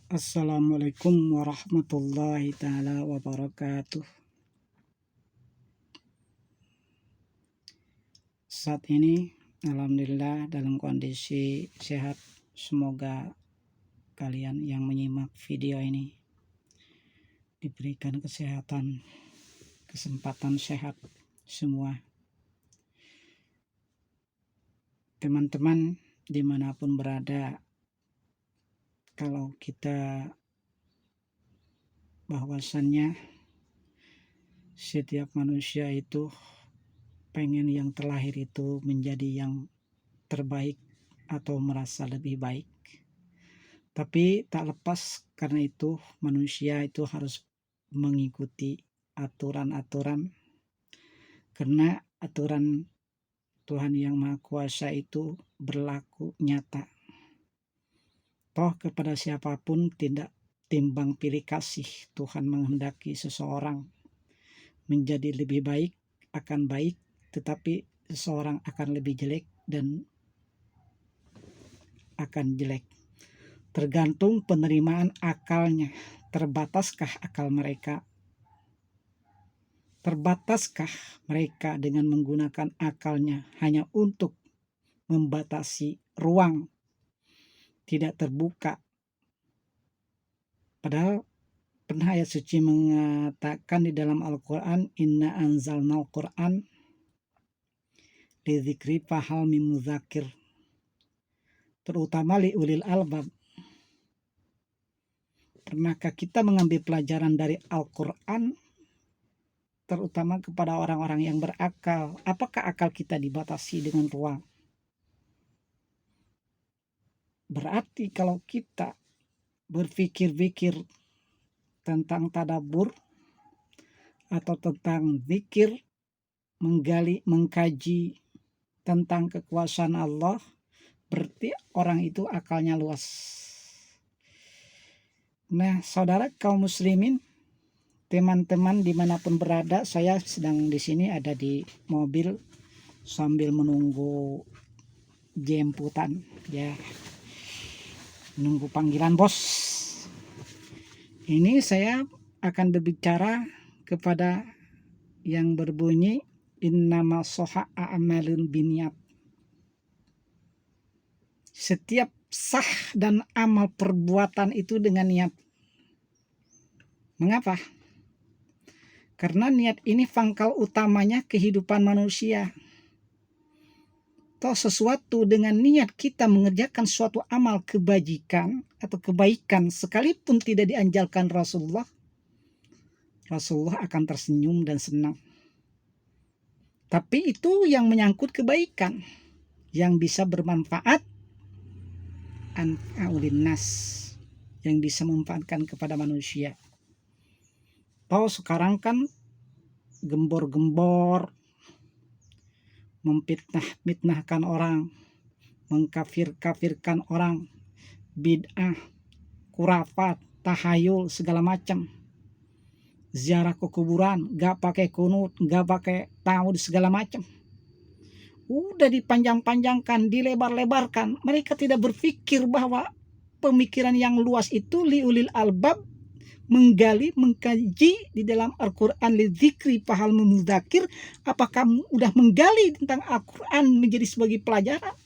Assalamualaikum warahmatullahi taala wabarakatuh. Saat ini alhamdulillah dalam kondisi sehat. Semoga kalian yang menyimak video ini diberikan kesehatan, kesempatan sehat semua. Teman-teman dimanapun berada, kalau kita bahwasannya setiap manusia itu pengen yang terlahir itu menjadi yang terbaik atau merasa lebih baik. Tapi tak lepas karena itu manusia itu harus mengikuti aturan-aturan, karena aturan Tuhan yang Maha Kuasa itu berlaku nyata. Toh kepada siapapun tidak timbang pilih kasih. Tuhan menghendaki seseorang menjadi lebih baik akan baik, tetapi seseorang akan lebih jelek dan akan jelek. Tergantung penerimaan akalnya. Terbataskah akal mereka? Terbataskah mereka dengan menggunakan akalnya hanya untuk membatasi ruang, tidak terbuka? Padahal pernah ayat suci mengatakan di dalam Al-Quran, Inna anzalnal Quran lidzikri fahal min mudzakir, terutama li ulil albab. Pernahkah kita mengambil pelajaran dari Al-Quran, terutama kepada orang-orang yang berakal? Apakah akal kita dibatasi dengan ruang? Berarti kalau kita berpikir-pikir tentang tadabbur atau tentang zikir, menggali, mengkaji tentang kekuasaan Allah, berarti orang itu akalnya luas. Nah, saudara kaum muslimin, teman-teman dimanapun berada, saya sedang di sini ada di mobil sambil menunggu jemputan, ya, menunggu panggilan bos. Ini saya akan berbicara kepada yang berbunyi innama soha a'malun biniyat. Setiap sah dan amal perbuatan itu dengan niat. Mengapa? Karena niat ini pangkal utamanya kehidupan manusia. Toh sesuatu dengan niat kita mengerjakan suatu amal kebajikan atau kebaikan, sekalipun tidak dianjalkan Rasulullah akan tersenyum dan senang. Tapi itu yang menyangkut kebaikan, yang bisa bermanfaat an-aulinnas, yang bisa memanfaatkan kepada manusia. Tahu sekarang kan gembor-gembor, memfitnah-fitnahkan orang, mengkafir-kafirkan orang, bid'ah, kurafat, tahayul, segala macam. Ziarah ke kuburan, gak pakai kunut, gak pakai tahu, segala macam. Udah dipanjang-panjangkan, dilebar-lebarkan. Mereka tidak berpikir bahwa pemikiran yang luas itu liulil albab, menggali, mengkaji di dalam Al-Quran, lidzikri fahal min mudzakir. Apakah udah menggali tentang Al-Quran menjadi sebagai pelajaran?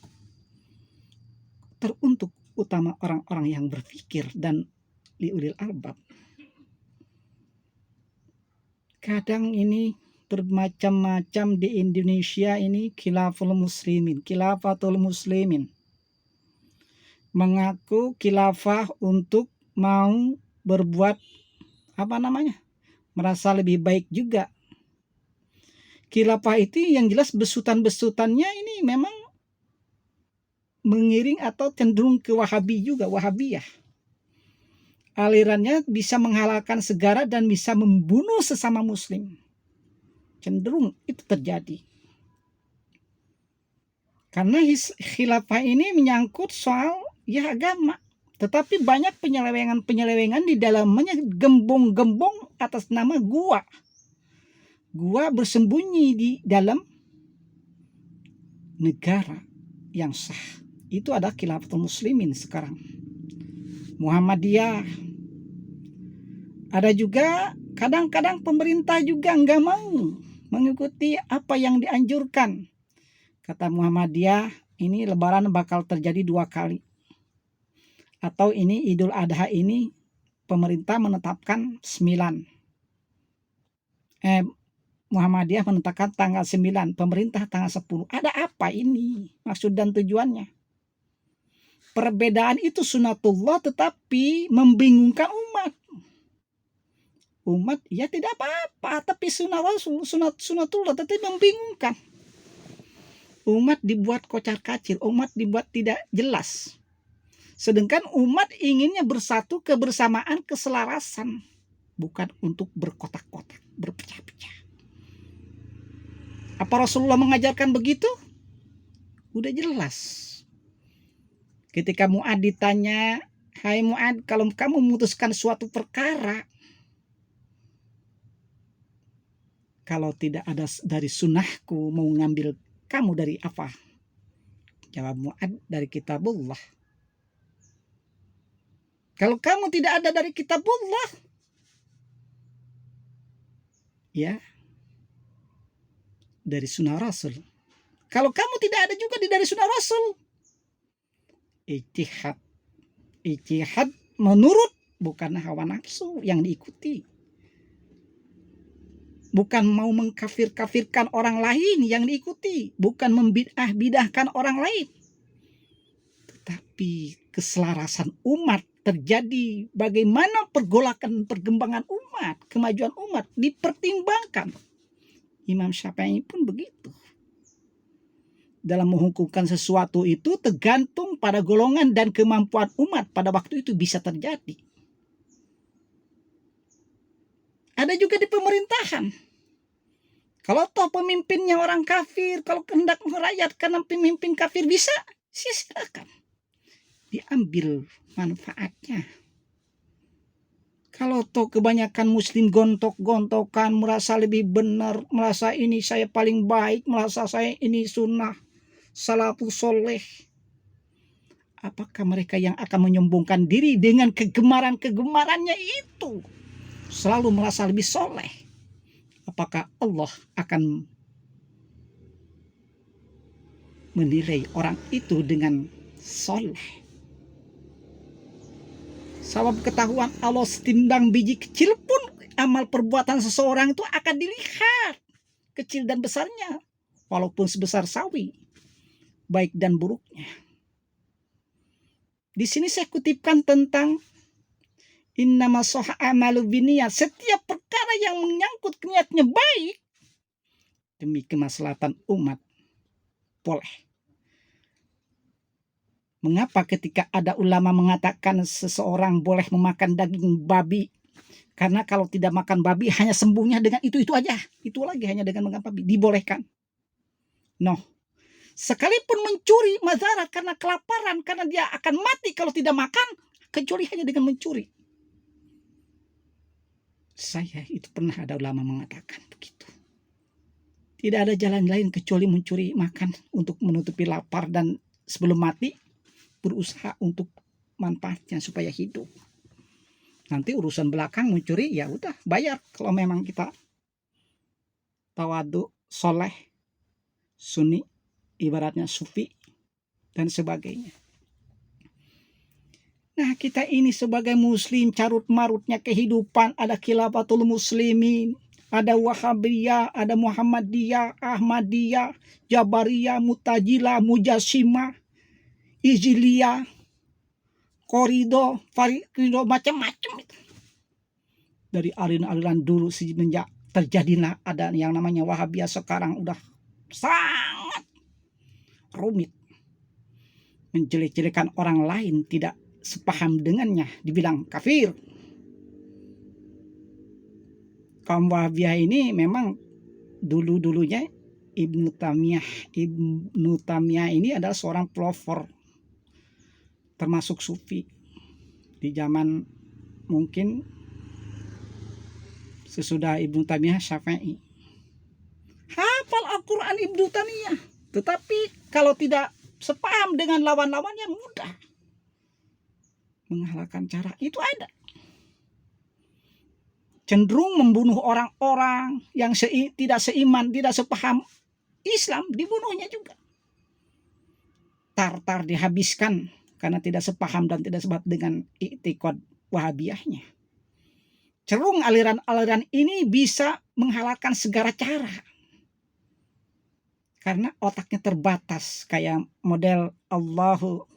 Teruntuk utama orang-orang yang berpikir dan liulil albab. Kadang ini bermacam-macam di Indonesia ini khilafatul muslimin. Mengaku khilafah untuk mau berbuat merasa lebih baik juga. Khilafah itu yang jelas besutan-besutannya ini memang mengiring atau cenderung ke Wahabi juga, Wahabiyah. Alirannya bisa menghalalkan segala dan bisa membunuh sesama muslim. Cenderung itu terjadi. Karena khilafah ini menyangkut soal agama. Tetapi banyak penyelewengan di dalamnya, gembong-gembong atas nama gua. Gua bersembunyi di dalam negara yang sah. Itu adalah khilafatul muslimin sekarang. Muhammadiyah. Ada juga kadang-kadang pemerintah juga nggak mau mengikuti apa yang dianjurkan. Kata Muhammadiyah, ini lebaran bakal terjadi 2 kali. Atau ini Idul Adha ini pemerintah menetapkan 9. Muhammadiyah menetapkan tanggal 9, pemerintah tanggal 10. Ada apa ini? Maksud dan tujuannya. Perbedaan itu sunatullah tetapi membingungkan umat. Umat ya tidak apa-apa, tapi sunatullah tetapi membingungkan. Umat dibuat kocar-kacir, umat dibuat tidak jelas. Sedangkan umat inginnya bersatu, kebersamaan, keselarasan, bukan untuk berkotak-kotak, berpecah-pecah. Apa Rasulullah mengajarkan begitu? Udah jelas. Ketika Mu'ad ditanya, "Hai Mu'ad, kalau kamu memutuskan suatu perkara, kalau tidak ada dari sunnahku, mau ngambil kamu dari apa?" Jawab Mu'ad, dari kitabullah. Kalau kamu tidak ada dari kitabullah, ya dari sunnah Rasul. Kalau kamu tidak ada juga dari sunnah Rasul, ijtihad. Ijtihad menurut, bukan hawa nafsu yang diikuti. Bukan mau mengkafir-kafirkan orang lain yang diikuti, bukan membidah-bidahkan orang lain. Tetapi keselarasan umat terjadi, bagaimana pergolakan perkembangan umat, kemajuan umat dipertimbangkan. Imam Syafi'i pun begitu. Dalam menghukumkan sesuatu itu tergantung pada golongan dan kemampuan umat pada waktu itu bisa terjadi. Ada juga di pemerintahan. Kalau toh pemimpinnya orang kafir, kalau hendak merakyat karena pemimpin kafir bisa, silakan. Diambil manfaatnya. Kalau toh kebanyakan muslim gontok-gontokan, merasa lebih benar, merasa ini saya paling baik, merasa saya ini sunnah, salafus soleh. Apakah mereka yang akan menyombongkan diri dengan kegemaran-kegemarannya itu selalu merasa lebih soleh? Apakah Allah akan menilai orang itu dengan soleh? Sebab ketahuan Allah setimbang biji kecil pun amal perbuatan seseorang itu akan dilihat kecil dan besarnya, walaupun sebesar sawi, baik dan buruknya. Di sini saya kutipkan tentang innama soha amalu biniyat. Setiap perkara yang menyangkut niatnya baik demi kemaslahatan umat boleh. Mengapa ketika ada ulama mengatakan seseorang boleh memakan daging babi? Karena kalau tidak makan babi hanya sembuhnya dengan itu aja. Itu lagi hanya dengan makan babi. Dibolehkan. No. Sekalipun mencuri mazharat karena kelaparan. Karena dia akan mati kalau tidak makan. Kecuali hanya dengan mencuri. Saya itu pernah ada ulama mengatakan begitu. Tidak ada jalan lain kecuali mencuri makan untuk menutupi lapar dan sebelum mati berusaha untuk manfaatnya supaya hidup. Nanti urusan belakang mencuri ya udah bayar kalau memang kita tawadu, soleh, sunni, ibaratnya sufi dan sebagainya. Nah kita ini sebagai muslim carut marutnya kehidupan, ada khilafatul muslimin, ada wahabiyah, ada muhammadiyah, ahmadiyah, jabariyah, mutajilah, mujassimah, iziliyah, korido, farido, macam-macam itu. Dari aliran-aliran dulu semenjak terjadilah ada yang namanya Wahabiyah, sekarang udah sangat rumit. Menjelek-jelekan orang lain, tidak sepaham dengannya, dibilang kafir. Kaum Wahabiyah ini memang dulu-dulunya Ibnu Taimiyah ini adalah seorang pelopor termasuk sufi di zaman mungkin sesudah Ibnu Taimiyah Syafi'i. Hafal Al-Quran Ibnu Taimiyah, tetapi kalau tidak sepaham dengan lawan-lawannya mudah. menghalalkan cara itu ada. Cenderung membunuh orang-orang yang tidak seiman, tidak sepaham Islam, dibunuhnya juga. Tartar dihabiskan karena tidak sepaham dan tidak sebat dengan i'tiqad Wahabiyahnya. Cerung aliran-aliran ini bisa menghalalkan segala cara. Karena otaknya terbatas, kayak model Allahul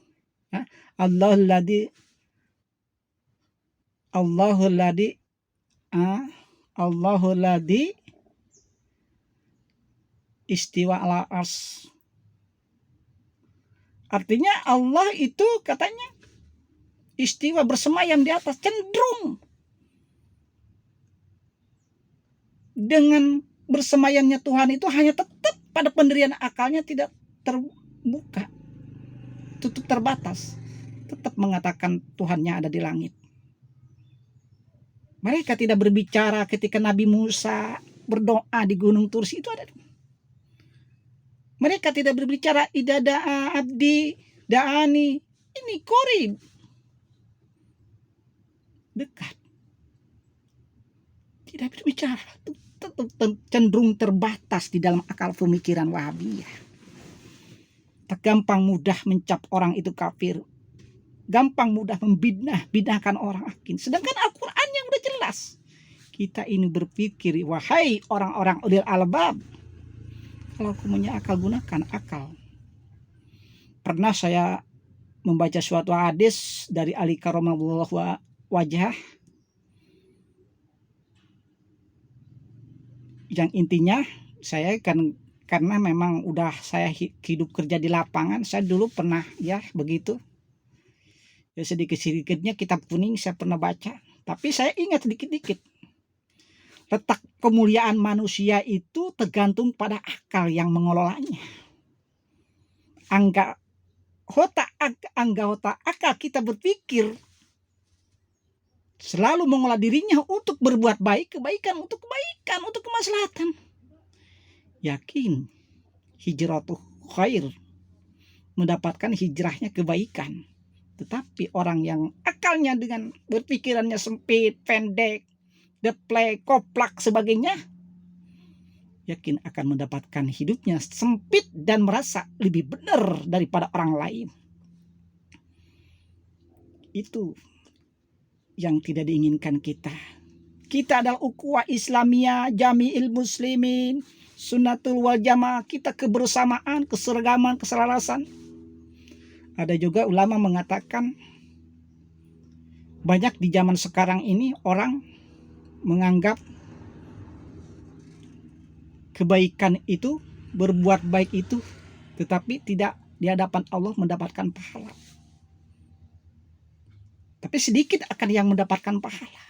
ladzi istiwa ala ars. Artinya Allah itu katanya istiwa bersemayam di atas, cenderung dengan bersemayamnya Tuhan itu hanya tetap pada pendirian akalnya tidak terbuka, tutup terbatas, tetap mengatakan Tuhannya ada di langit. Mereka tidak berbicara ketika Nabi Musa berdoa di Gunung Tursi itu ada. Mereka tidak berbicara idza da'a abdi da'ani, ini qorib, dekat. Tidak berbicara, tetap cenderung terbatas di dalam akal pemikiran Wahabiyah. Gampang mudah mencap orang itu kafir, gampang mudah bid'ahkan orang akin. Sedangkan Al-Quran yang udah jelas. Kita ini berpikir, wahai orang-orang ulil albab, kalau aku punya akal, gunakan akal. Pernah saya membaca suatu hadis dari Ali Karamullah wajah, yang intinya saya kan karena memang udah saya hidup kerja di lapangan, saya dulu pernah ya begitu. Ya sedikit-sedikitnya kitab kuning saya pernah baca, tapi saya ingat sedikit-sedikit. Letak kemuliaan manusia itu tergantung pada akal yang mengelolanya. Anggota akal kita berpikir selalu mengolah dirinya untuk berbuat baik, kebaikan, untuk kemaslahatan. Yakin hijratuh khair, mendapatkan hijrahnya kebaikan. Tetapi orang yang akalnya dengan berpikirannya sempit, pendek, deplek, koplak sebagainya, yakin akan mendapatkan hidupnya sempit dan merasa lebih benar daripada orang lain. Itu yang tidak diinginkan kita. Kita adalah ukhuwah Islamiyah, Jami'il Muslimin, Sunnatul wal Jamaah, kita kebersamaan, keseragaman, keselarasan. Ada juga ulama mengatakan banyak di zaman sekarang ini orang menganggap kebaikan itu, berbuat baik itu, tetapi tidak di hadapan Allah mendapatkan pahala. Tapi sedikit akan yang mendapatkan pahala.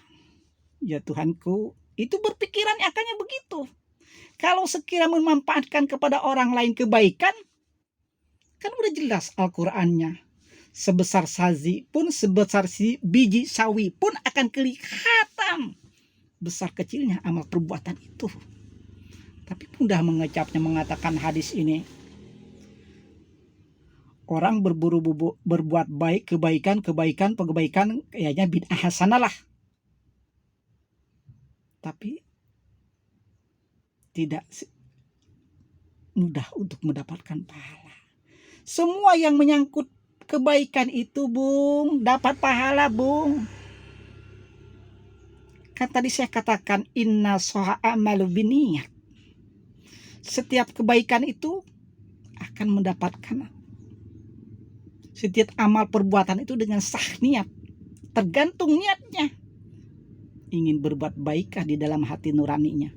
Ya Tuhanku, itu berpikiran akannya begitu. Kalau sekiranya memanfaatkan kepada orang lain kebaikan, kan udah jelas Al-Qur'annya. Sebesar sazi pun, sebesar biji sawi pun akan kelihatan besar kecilnya amal perbuatan itu. Tapi mudah mengecapnya, mengatakan hadis ini. Orang berburu berbuat baik, kebaikan, kayaknya bid'ah hasanah lah. Tapi tidak mudah untuk mendapatkan pahala. Semua yang menyangkut kebaikan itu, Bung, dapat pahala, Bung. Kan tadi saya katakan inna soha amalu biniyat. Setiap kebaikan itu akan mendapatkan, setiap amal perbuatan itu dengan sah niat. Tergantung niatnya. Ingin berbuat baikkah di dalam hati nuraninya.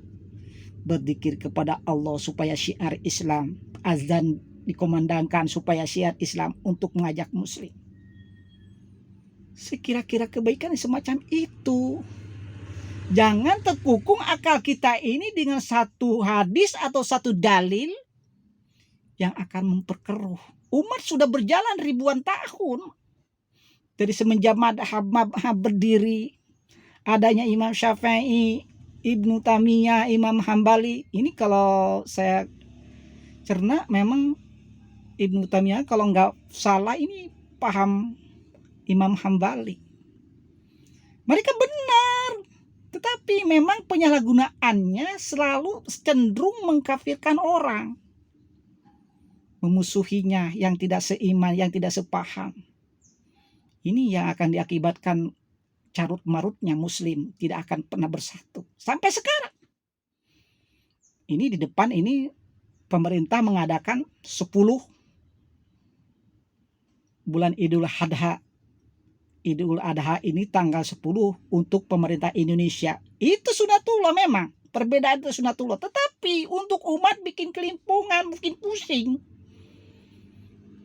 Berzikir kepada Allah supaya syiar Islam. Azan dikomandangkan supaya syiar Islam untuk mengajak muslim. Sekira-kira kebaikan semacam itu. Jangan terkukung akal kita ini dengan satu hadis atau satu dalil yang akan memperkeruh. Umat sudah berjalan ribuan tahun. Dari semenjak madhab berdiri, adanya Imam Syafi'i, Ibnu Taimiyah, Imam Hambali. Ini kalau saya cerna memang Ibnu Taimiyah kalau nggak salah ini paham Imam Hambali. Mereka benar, tetapi memang penyalahgunaannya selalu cenderung mengkafirkan orang, memusuhinya yang tidak seiman, yang tidak sepaham. Ini yang akan diakibatkan carut marutnya Muslim, tidak akan pernah bersatu sampai sekarang. Ini di depan ini pemerintah mengadakan 10 bulan Idul Adha ini tanggal 10 untuk pemerintah Indonesia. Itu sunatullah memang. Perbedaan itu sunatullah. Tetapi untuk umat bikin kelimpungan, bikin pusing.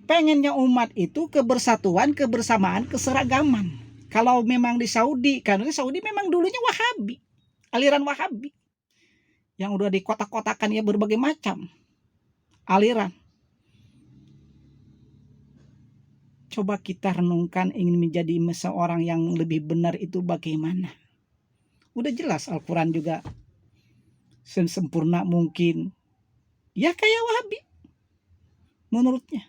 Pengennya umat itu kebersatuan, kebersamaan, keseragaman. Kalau memang di Saudi, karena Saudi memang dulunya Wahabi. Aliran Wahabi. Yang udah dikotak-kotakan ya berbagai macam aliran. Coba kita renungkan ingin menjadi seorang yang lebih benar itu bagaimana. Udah jelas Al-Quran juga sempurna mungkin. Ya kayak Wahabi. Menurutnya.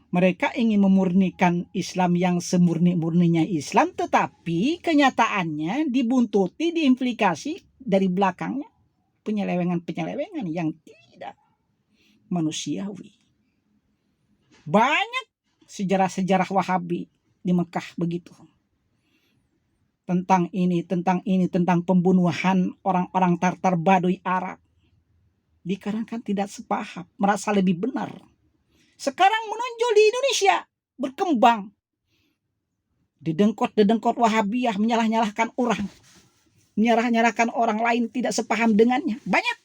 Mereka ingin memurnikan Islam yang semurni-murninya Islam. Tetapi kenyataannya dibuntuti, diimplikasi dari belakangnya. Penyelewengan-penyelewengan yang tidak manusiawi. Banyak sejarah-sejarah Wahabi di Mekah begitu. Tentang ini, tentang pembunuhan orang-orang Tartar Baduy Arab. Dikarenakan tidak sepaham, merasa lebih benar. Sekarang menonjol di Indonesia, berkembang. Dedengkot Wahabiyah menyalah-nyalahkan orang. Menyalahkan orang lain tidak sepaham dengannya. Banyak.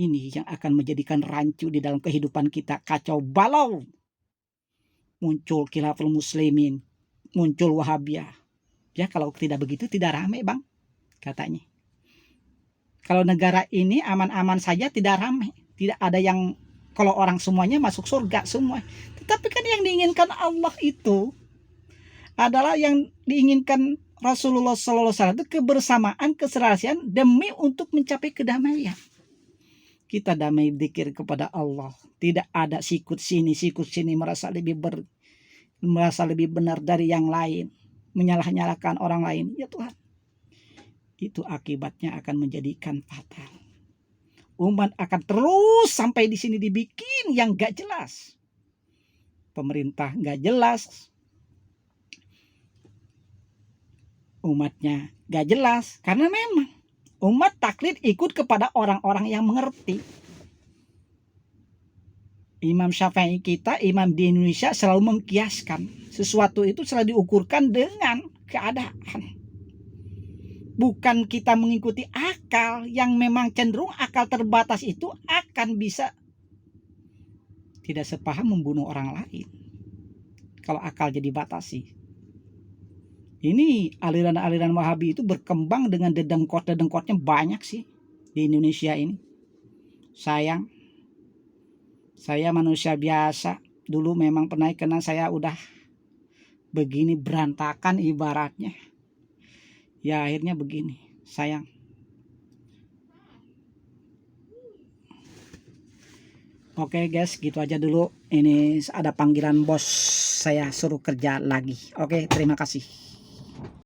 Ini yang akan menjadikan rancu di dalam kehidupan kita. Kacau balau. Muncul khilaful muslimin, muncul Wahabiyah. Ya kalau tidak begitu tidak ramai bang, katanya. Kalau negara ini aman-aman saja tidak ramai, tidak ada yang kalau orang semuanya masuk surga semua. Tetapi kan yang diinginkan Allah itu adalah yang diinginkan Rasulullah SAW itu kebersamaan, keserasian demi untuk mencapai kedamaian. Kita damai dzikir kepada Allah. Tidak ada sikut sini merasa lebih benar dari yang lain. Menyalah-nyalahkan orang lain. Ya Tuhan. Itu akibatnya akan menjadikan fatal. Umat akan terus sampai di sini dibikin yang gak jelas. Pemerintah gak jelas. Umatnya gak jelas. Karena memang umat taklid ikut kepada orang-orang yang mengerti. Imam Syafi'i kita, imam di Indonesia selalu mengkiaskan. Sesuatu itu selalu diukurkan dengan keadaan. Bukan kita mengikuti akal yang memang cenderung akal terbatas itu akan bisa tidak sepaham membunuh orang lain. Kalau akal jadi batasi. Ini aliran-aliran Wahabi itu berkembang dengan dedengkot-dedengkotnya banyak sih di Indonesia ini. Sayang, saya manusia biasa. Dulu memang pernah kena, saya udah begini berantakan ibaratnya. Ya akhirnya begini, sayang. Oke guys, gitu aja dulu. Ini ada panggilan bos, saya suruh kerja lagi. Oke, terima kasih.